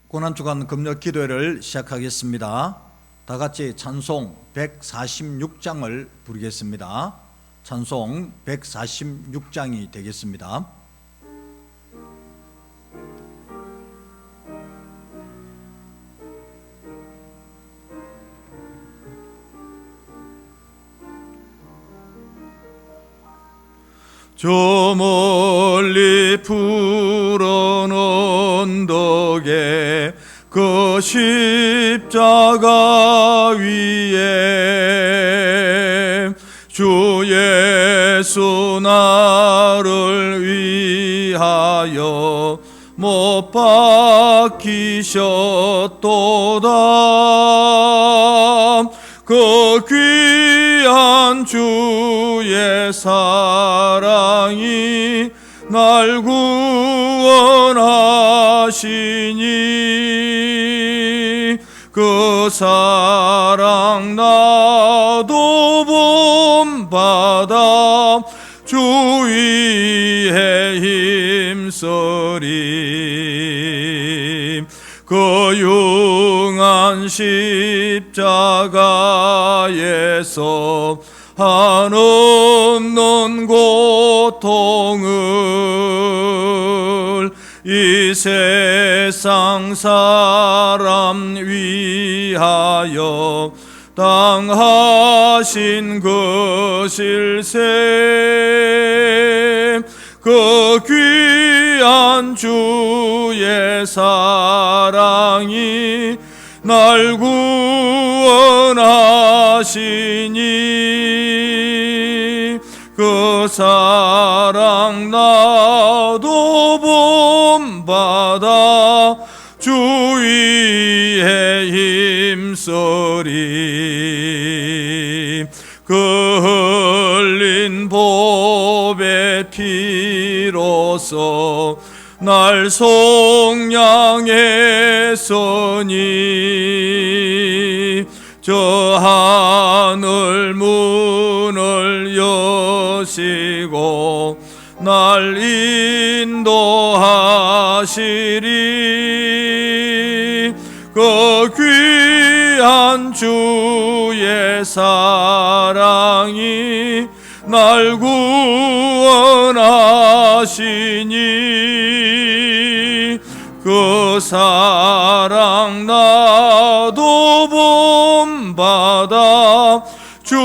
고난주간 금요 기도회를 시작하겠습니다. 다 같이 찬송 146장을 부르겠습니다. 찬송 146장이 되겠습니다. 저 멀리 푸른 언덕에 그 십자가 위에 주 예수 나를 위하여 못 박히셨도다. 그 귀한 주의 사랑이 날 구원하시니 그 사랑 나도 본받아 주 위에 힘쓰리. 그 흉한 십자가에서 한없는 고통을 이 세상 사람 위하여 당하신 그 실세, 그 귀한 주의 사랑이 날 구원하시니 그 사랑 나도 본받아 주 위에 힘쓰리. 그 흘린 보배 피로써 날 속량했으니 저 하늘 문을 여시고 날 인도하시리. 그 귀한 주의 사랑이 날 구원하시니 그 사랑 나도 본받아 주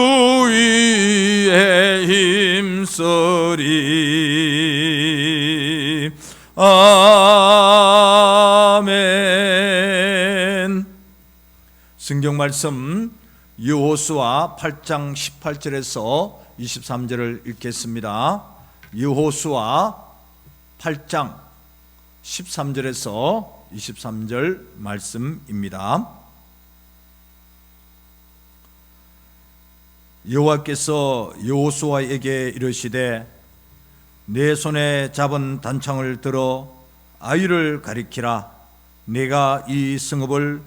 위에 힘쓰리. 아멘. 성경 말씀 여호수아 8장 18절에서 23절을 읽겠습니다. 여호수아 8장 13절에서 23절 말씀입니다. 여호와께서 여호수아에게 이르시되 내 손에 잡은 단창을 들어 아이를 가리키라. 내가 이 성읍을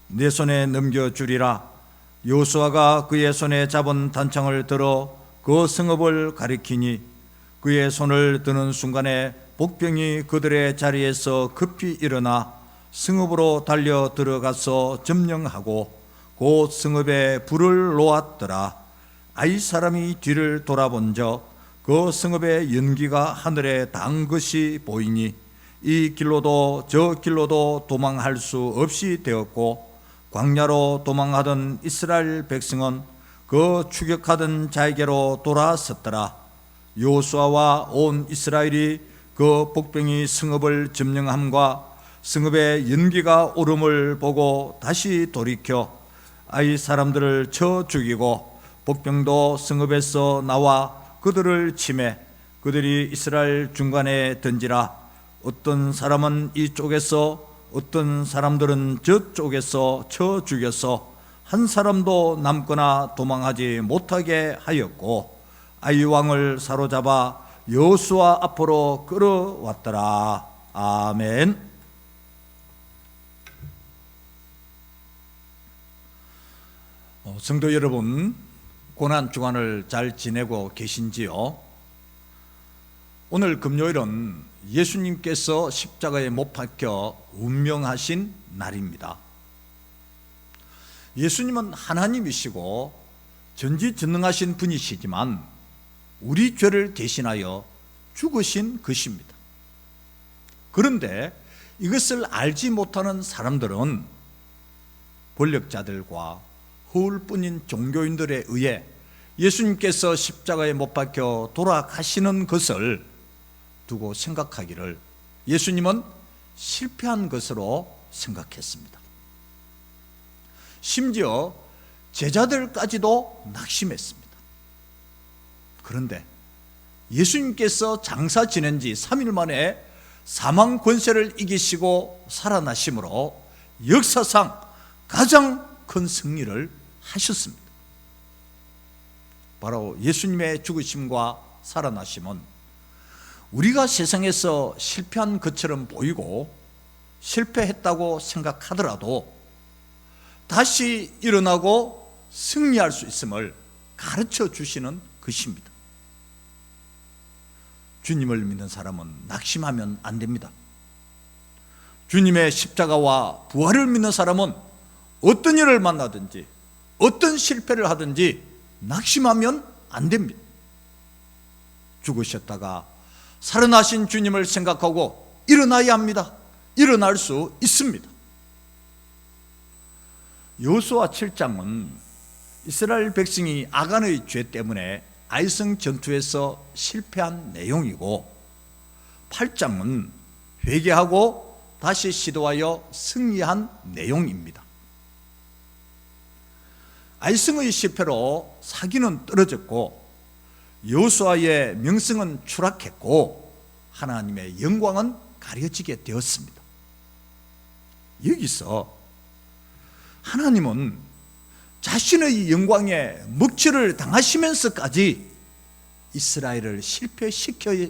내 손에 넘겨주리라. 여호수아가 그의 손에 잡은 단창을 들어 그 성읍을 가리키니 그의 손을 드는 순간에 복병이 그들의 자리에서 급히 일어나 성읍으로 달려 들어가서 점령하고 곧 성읍에 불을 놓았더라. 아이 사람이 뒤를 돌아본적 그 성읍의 연기가 하늘에 닿은 것이 보이니 이 길로도 저 길로도 도망할 수 없이 되었고 광야로 도망하던 이스라엘 백성은 그 추격하던 자에게로 돌아섰더라. 여호수아와 온 이스라엘이 그 복병이 성읍을 점령함과 성읍의 연기가 오름을 보고 다시 돌이켜 아이 사람들을 쳐 죽이고 복병도 성읍에서 나와 그들을 치매 그들이 이스라엘 중간에 던지라. 어떤 사람은 이쪽에서 어떤 사람들은 저쪽에서 쳐 죽여서 한 사람도 남거나 도망하지 못하게 하였고 아이 왕을 사로잡아 여호수아 앞으로 끌어왔더라. 아멘. 성도 여러분, 고난주간을 잘 지내고 계신지요? 오늘 금요일은 예수님께서 십자가에 못 박혀 운명하신 날입니다. 예수님은 하나님이시고 전지전능하신 분이시지만 우리 죄를 대신하여 죽으신 것입니다. 그런데 이것을 알지 못하는 사람들은 권력자들과 허울뿐인 종교인들에 의해 예수님께서 십자가에 못 박혀 돌아가시는 것을 두고 생각하기를 예수님은 실패한 것으로 생각했습니다. 심지어 제자들까지도 낙심했습니다. 그런데 예수님께서 장사 지낸 지 3일 만에 사망 권세를 이기시고 살아나심으로 역사상 가장 큰 승리를 하셨습니다. 바로 예수님의 죽으심과 살아나심은 우리가 세상에서 실패한 것처럼 보이고 실패했다고 생각하더라도 다시 일어나고 승리할 수 있음을 가르쳐 주시는 것입니다. 주님을 믿는 사람은 낙심하면 안 됩니다. 주님의 십자가와 부활을 믿는 사람은 어떤 일을 만나든지 어떤 실패를 하든지 낙심하면 안 됩니다. 죽으셨다가 살아나신 주님을 생각하고 일어나야 합니다. 일어날 수 있습니다. 여호수아 7장은 이스라엘 백성이 아간의 죄 때문에 아이성 전투에서 실패한 내용이고 8장은 회개하고 다시 시도하여 승리한 내용입니다. 아이성의 실패로 사기는 떨어졌고 여호수아의 명성은 추락했고 하나님의 영광은 가려지게 되었습니다. 여기서 하나님은 자신의 영광에 먹칠을 당하시면서까지 이스라엘을 실패시켜야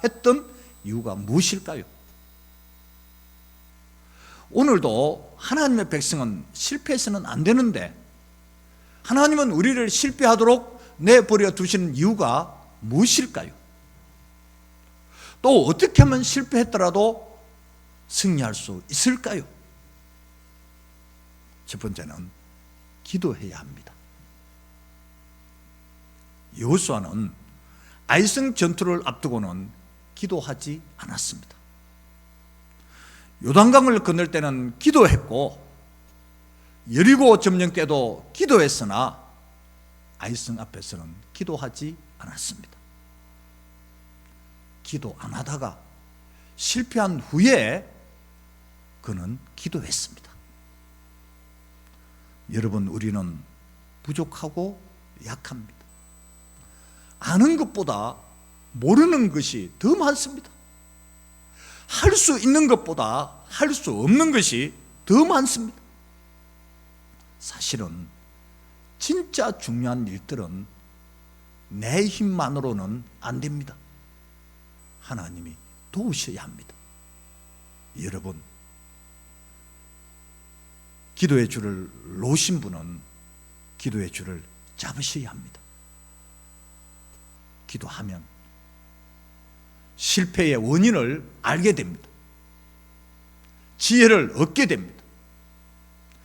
했던 이유가 무엇일까요? 오늘도 하나님의 백성은 실패해서는 안 되는데 하나님은 우리를 실패하도록 내버려 두시는 이유가 무엇일까요? 또 어떻게 하면 실패했더라도 승리할 수 있을까요? 첫 번째는 기도해야 합니다. 여호수아는 아이성 전투를 앞두고는 기도하지 않았습니다. 요단강을 건널 때는 기도했고 여리고 점령 때도 기도했으나 아이성 앞에서는 기도하지 않았습니다. 기도 안 하다가 실패한 후에 그는 기도했습니다. 여러분, 우리는 부족하고 약합니다. 아는 것보다 모르는 것이 더 많습니다. 할 수 있는 것보다 할 수 없는 것이 더 많습니다. 사실은 진짜 중요한 일들은 내 힘만으로는 안 됩니다. 하나님이 도우셔야 합니다. 여러분, 기도의 줄을 놓으신 분은 기도의 줄을 잡으셔야 합니다. 기도하면 실패의 원인을 알게 됩니다. 지혜를 얻게 됩니다.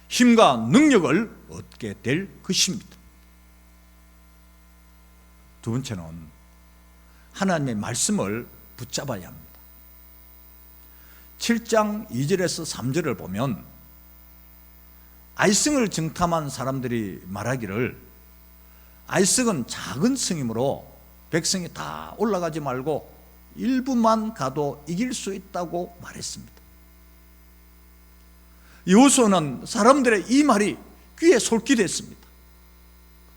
힘과 능력을 얻게 될 것입니다. 두 번째는 하나님의 말씀을 붙잡아야 합니다. 7장 2절에서 3절을 보면 아이성을 정탐한 사람들이 말하기를 아이성은 작은 성이므로 백성이 다 올라가지 말고 일부만 가도 이길 수 있다고 말했습니다. 여호수아는 사람들의 이 말이 귀에 솔깃했습니다.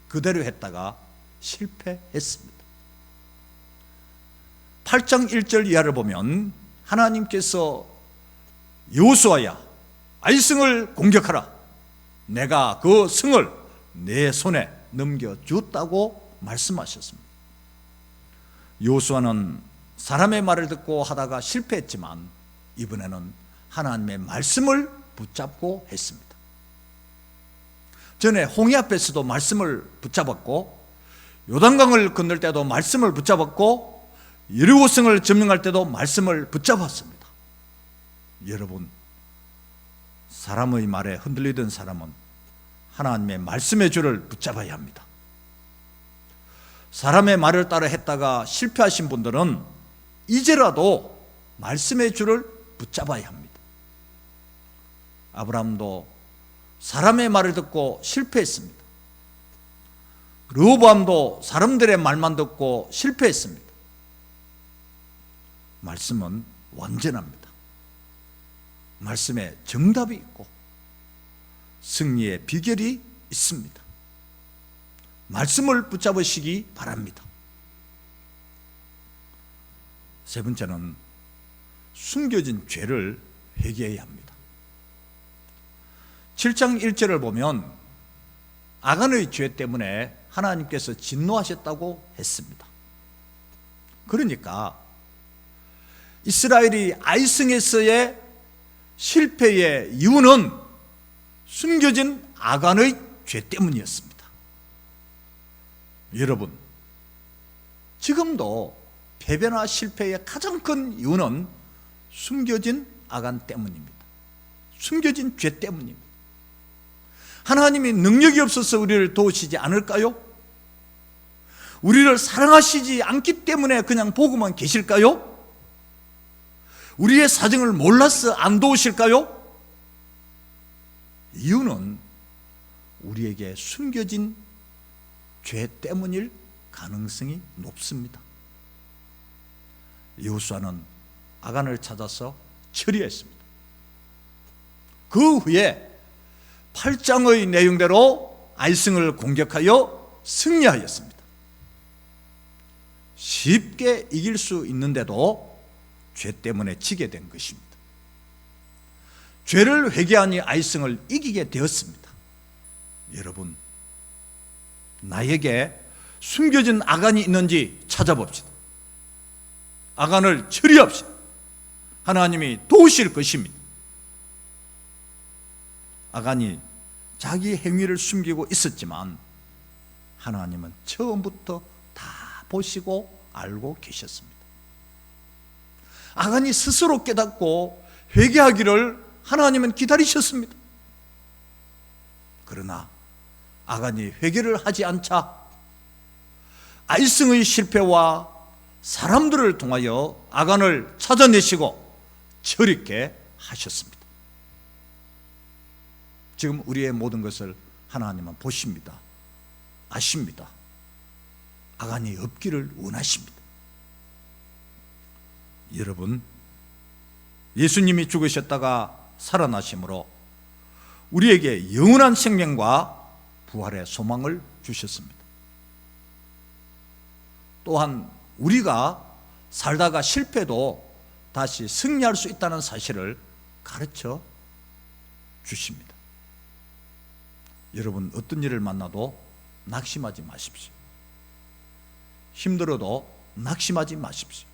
그대로 했다가 실패했습니다. 8장 1절 이하를 보면 하나님께서 여호수아야, 아이성을 공격하라. 내가 그 성을 내 손에 넘겨주었다고 말씀하셨습니다. 여호수아는 사람의 말을 듣고 하다가 실패했지만 이번에는 하나님의 말씀을 붙잡고 했습니다. 전에 홍해 앞에서도 말씀을 붙잡았고 요단강을 건널 때도 말씀을 붙잡았고 여리고성을 점령할 때도 말씀을 붙잡았습니다. 여러분, 사람의 말에 흔들리던 사람은 하나님의 말씀의 줄을 붙잡아야 합니다. 사람의 말을 따라 했다가 실패하신 분들은 이제라도 말씀의 줄을 붙잡아야 합니다. 아브라함도 사람의 말을 듣고 실패했습니다. 르호보암도 사람들의 말만 듣고 실패했습니다. 말씀은 완전합니다. 말씀에 정답이 있고 승리의 비결이 있습니다. 말씀을 붙잡으시기 바랍니다. 세 번째는 숨겨진 죄를 회개해야 합니다. 7장 1절을 보면 아간의 죄 때문에 하나님께서 진노하셨다고 했습니다. 그러니까 이스라엘이 아이성에서의 실패의 이유는 숨겨진 아간의 죄 때문이었습니다. 여러분, 지금도 패배나 실패의 가장 큰 이유는 숨겨진 아간 때문입니다. 숨겨진 죄 때문입니다. 하나님이 능력이 없어서 우리를 도우시지 않을까요? 우리를 사랑하시지 않기 때문에 그냥 보고만 계실까요? 우리의 사정을 몰라서 안 도우실까요? 이유는 우리에게 숨겨진 죄 때문일 가능성이 높습니다. 여호수아는 아간을 찾아서 처리했습니다. 그 후에 8장의 내용대로 아이성을 공격하여 승리하였습니다. 쉽게 이길 수 있는데도 죄 때문에 지게 된 것입니다. 죄를 회개하니 아이성을 이기게 되었습니다. 여러분, 나에게 숨겨진 아간이 있는지 찾아봅시다. 아간을 처리합시다. 하나님이 도우실 것입니다. 아간이 자기 행위를 숨기고 있었지만 하나님은 처음부터 다 보시고 알고 계셨습니다. 아간이 스스로 깨닫고 회개하기를 하나님은 기다리셨습니다. 그러나 아간이 회개를 하지 않자 아이성의 실패와 사람들을 통하여 아간을 찾아내시고 처리케 하셨습니다. 지금 우리의 모든 것을 하나님은 보십니다. 아십니다. 아간이 없기를 원하십니다. 여러분, 예수님이 죽으셨다가 살아나심으로 우리에게 영원한 생명과 부활의 소망을 주셨습니다. 또한 우리가 살다가 실패도 다시 승리할 수 있다는 사실을 가르쳐 주십니다. 여러분, 어떤 일을 만나도 낙심하지 마십시오. 힘들어도 낙심하지 마십시오.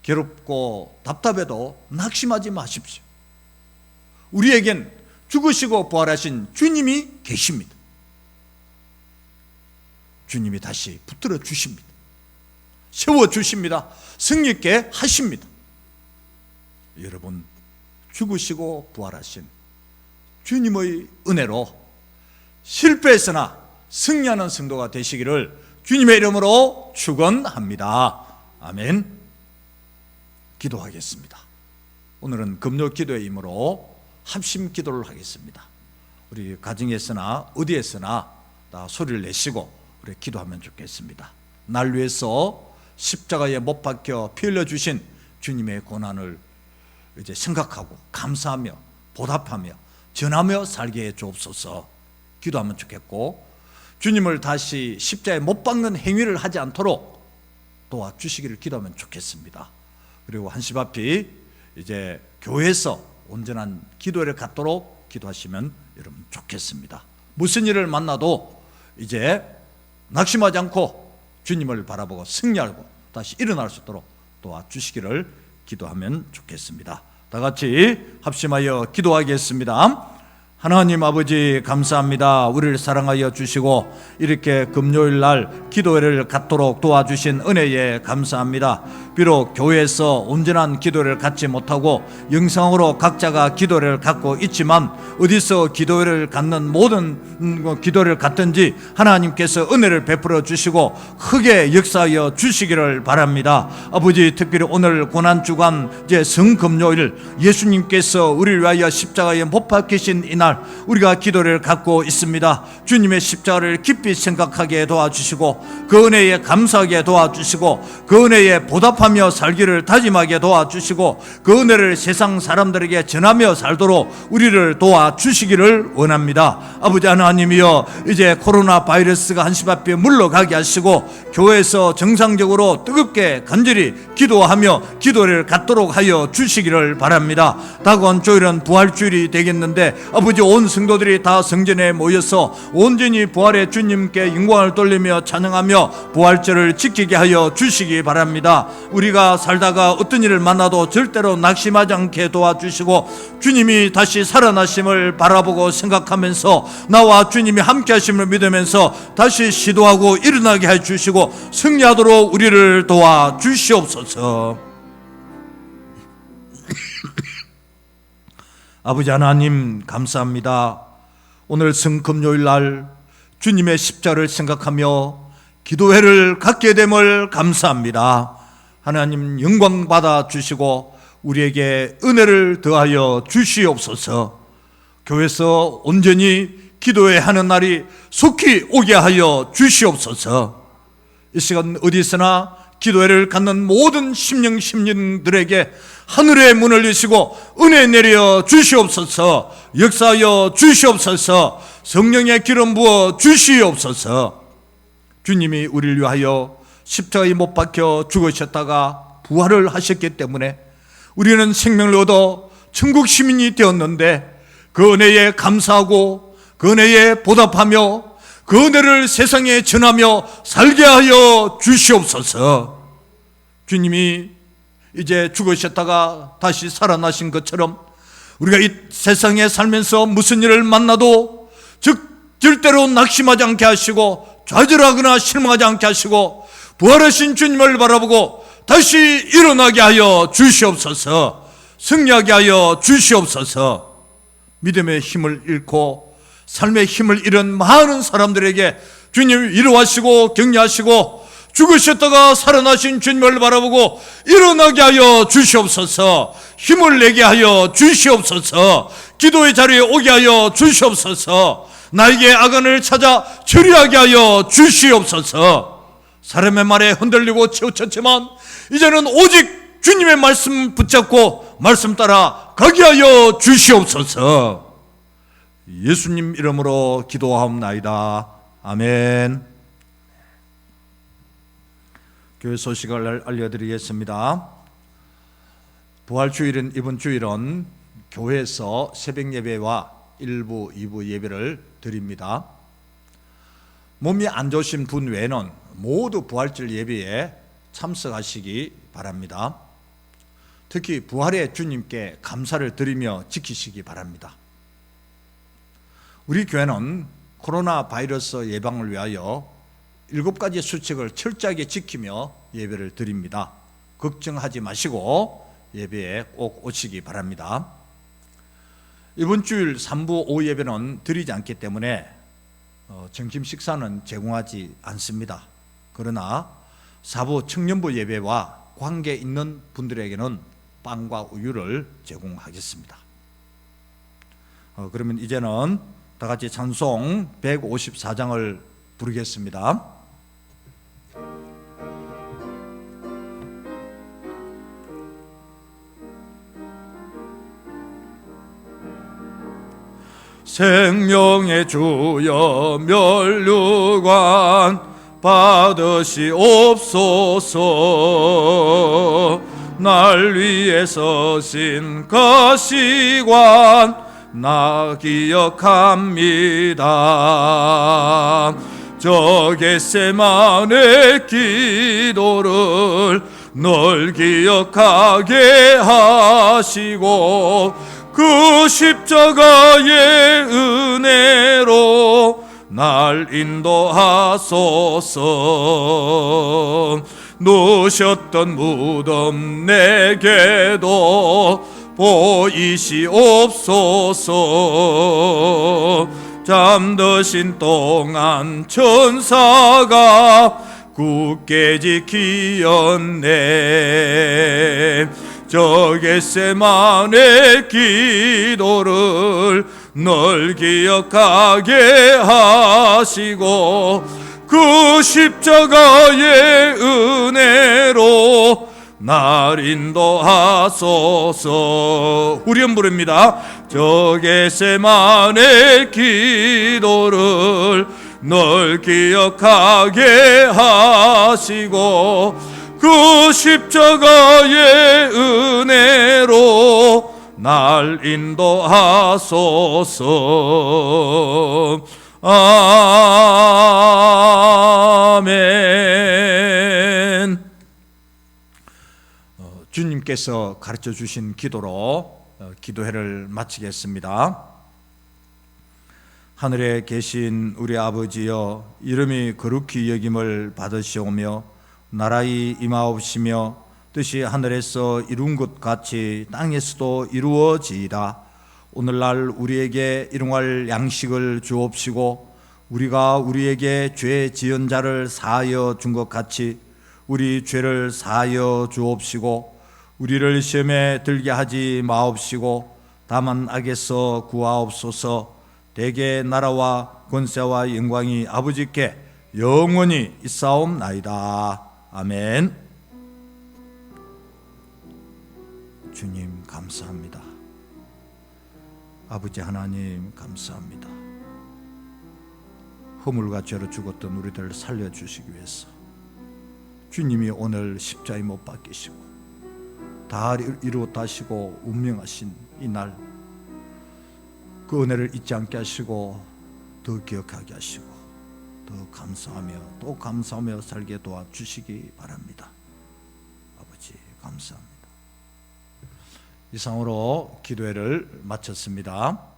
괴롭고 답답해도 낙심하지 마십시오. 우리에겐 죽으시고 부활하신 주님이 계십니다. 주님이 다시 붙들어 주십니다. 세워 주십니다. 승리있게 하십니다. 여러분, 죽으시고 부활하신 주님의 은혜로 실패했으나 승리하는 성도가 되시기를 주님의 이름으로 축원합니다. 아멘. 기도하겠습니다. 오늘은 금요 기도의 힘으로 합심 기도를 하겠습니다. 우리 가정에서나 어디에서나 다 소리를 내시고 우리 기도하면 좋겠습니다. 날 위해서 십자가에 못 박혀 피 흘려 주신 주님의 고난을 이제 생각하고 감사하며 보답하며 전하며 살게 해 주옵소서. 기도하면 좋겠고, 주님을 다시 십자가에 못 박는 행위를 하지 않도록 도와주시기를 기도하면 좋겠습니다. 그리고 한시 앞이 이제 교회에서 온전한 기도를 갖도록 기도하시면 여러분 좋겠습니다. 무슨 일을 만나도 이제 낙심하지 않고 주님을 바라보고 승리하고 다시 일어날 수 있도록 도와주시기를 기도하면 좋겠습니다. 다 같이 합심하여 기도하겠습니다. 하나님 아버지 감사합니다. 우리를 사랑하여 주시고 이렇게 금요일 날 기도회를 갖도록 도와주신 은혜에 감사합니다. 비록 교회에서 온전한 기도회를 갖지 못하고 영상으로 각자가 기도회를 갖고 있지만 어디서 기도회를 갖는 모든 기도회를 갖든지 하나님께서 은혜를 베풀어 주시고 크게 역사하여 주시기를 바랍니다. 아버지, 특별히 오늘 고난주간 이제 성금요일 예수님께서 우리를 위하여 십자가에 못 박히신 이날 우리가 기도를 갖고 있습니다. 주님의 십자가를 깊이 생각하게 도와주시고 그 은혜에 감사하게 도와주시고 그 은혜에 보답하며 살기를 다짐하게 도와주시고 그 은혜를 세상 사람들에게 전하며 살도록 우리를 도와주시기를 원합니다. 아버지 하나님이여, 이제 코로나 바이러스가 한시 앞에 물러가게 하시고 교회에서 정상적으로 뜨겁게 간절히 기도하며 기도를 갖도록 하여 주시기를 바랍니다. 다가온 주일은 부활주일이 되겠는데 아버지, 온 성도들이 다 성전에 모여서 온전히 부활의 주님께 영광을 돌리며 찬양하며 부활절을 지키게 하여 주시기 바랍니다. 우리가 살다가 어떤 일을 만나도 절대로 낙심하지 않게 도와주시고 주님이 다시 살아나심을 바라보고 생각하면서 나와 주님이 함께 하심을 믿으면서 다시 시도하고 일어나게 해주시고 승리하도록 우리를 도와주시옵소서. 아버지 하나님 감사합니다. 오늘 성금요일 날 주님의 십자가를 생각하며 기도회를 갖게 됨을 감사합니다. 하나님 영광 받아 주시고 우리에게 은혜를 더하여 주시옵소서. 교회에서 온전히 기도회 하는 날이 속히 오게 하여 주시옵소서. 이 시간 어디서나 기도회를 갖는 모든 심령들에게 하늘의 문을 여시고 은혜 내려 주시옵소서. 역사하여 주시옵소서. 성령의 기름 부어 주시옵소서. 주님이 우리를 위하여 십자가에 못 박혀 죽으셨다가 부활을 하셨기 때문에 우리는 생명을 얻어 천국 시민이 되었는데 그 은혜에 감사하고 그 은혜에 보답하며 그 은혜를 세상에 전하며 살게 하여 주시옵소서. 주님이 이제 죽으셨다가 다시 살아나신 것처럼 우리가 이 세상에 살면서 무슨 일을 만나도 절대로 낙심하지 않게 하시고 좌절하거나 실망하지 않게 하시고 부활하신 주님을 바라보고 다시 일어나게 하여 주시옵소서. 승리하게 하여 주시옵소서. 믿음의 힘을 잃고 삶의 힘을 잃은 많은 사람들에게 주님 위로하시고 격려하시고 죽으셨다가 살아나신 주님을 바라보고 일어나게 하여 주시옵소서. 힘을 내게 하여 주시옵소서. 기도의 자리에 오게 하여 주시옵소서. 나에게 아간을 찾아 처리하게 하여 주시옵소서. 사람의 말에 흔들리고 치우쳤지만 이제는 오직 주님의 말씀 붙잡고 말씀 따라 가게 하여 주시옵소서. 예수님 이름으로 기도하옵나이다. 아멘. 교회 소식을 알려드리겠습니다. 부활주일은 이번 주일은 교회에서 새벽 예배와 1부, 2부 예배를 드립니다. 몸이 안 좋으신 분 외에는 모두 부활절 예배에 참석하시기 바랍니다. 특히 부활의 주님께 감사를 드리며 지키시기 바랍니다. 우리 교회는 코로나 바이러스 예방을 위하여 7가지 수칙을 철저하게 지키며 예배를 드립니다. 걱정하지 마시고 예배에 꼭 오시기 바랍니다. 이번 주일 3부 오후 예배는 드리지 않기 때문에 점심 식사는 제공하지 않습니다. 그러나 4부 청년부 예배와 관계 있는 분들에게는 빵과 우유를 제공하겠습니다. 그러면 이제는 다 같이 찬송 154장을 부르겠습니다. 생명의 주여 멸류관 받으시옵소서. 날 위에 서신 가시관 나 기억합니다. 저 겟세마네 기도를 널 기억하게 하시고 그 십자가의 은혜로 날 인도하소서. 놓으셨던 무덤 내게도 보이시옵소서. 잠드신 동안 천사가 굳게 지키었네. 저 겟세마네 기도를 널 기억하게 하시고 그 십자가의 은혜로 날 인도하소서. 우리 부릅니다. 저 겟세마네 기도를 널 기억하게 하시고 그 십자가의 은혜로 날 인도하소서. 아멘. 주님께서 가르쳐 주신 기도로 기도회를 마치겠습니다. 하늘에 계신 우리 아버지여, 이름이 거룩히 여김을 받으시오며 나라의 임하옵시며 뜻이 하늘에서 이룬 것 같이 땅에서도 이루어지이다. 오늘날 우리에게 일용할 양식을 주옵시고 우리가 우리에게 죄 지은 자를 사하여 준 것 같이 우리 죄를 사하여 주옵시고 우리를 시험에 들게 하지 마옵시고 다만 악에서 구하옵소서. 대개 나라와 권세와 영광이 아버지께 영원히 있사옵나이다. 아멘. 주님 감사합니다. 아버지 하나님 감사합니다. 허물과 죄로 죽었던 우리들을 살려주시기 위해서 주님이 오늘 십자가에 못 박히시고 다 이루었다시고 운명하신 이날, 그 은혜를 잊지 않게 하시고 더 기억하게 하시고 더 감사하며 또 감사하며 살게 도와주시기 바랍니다. 아버지 감사합니다. 이상으로 기도회를 마쳤습니다.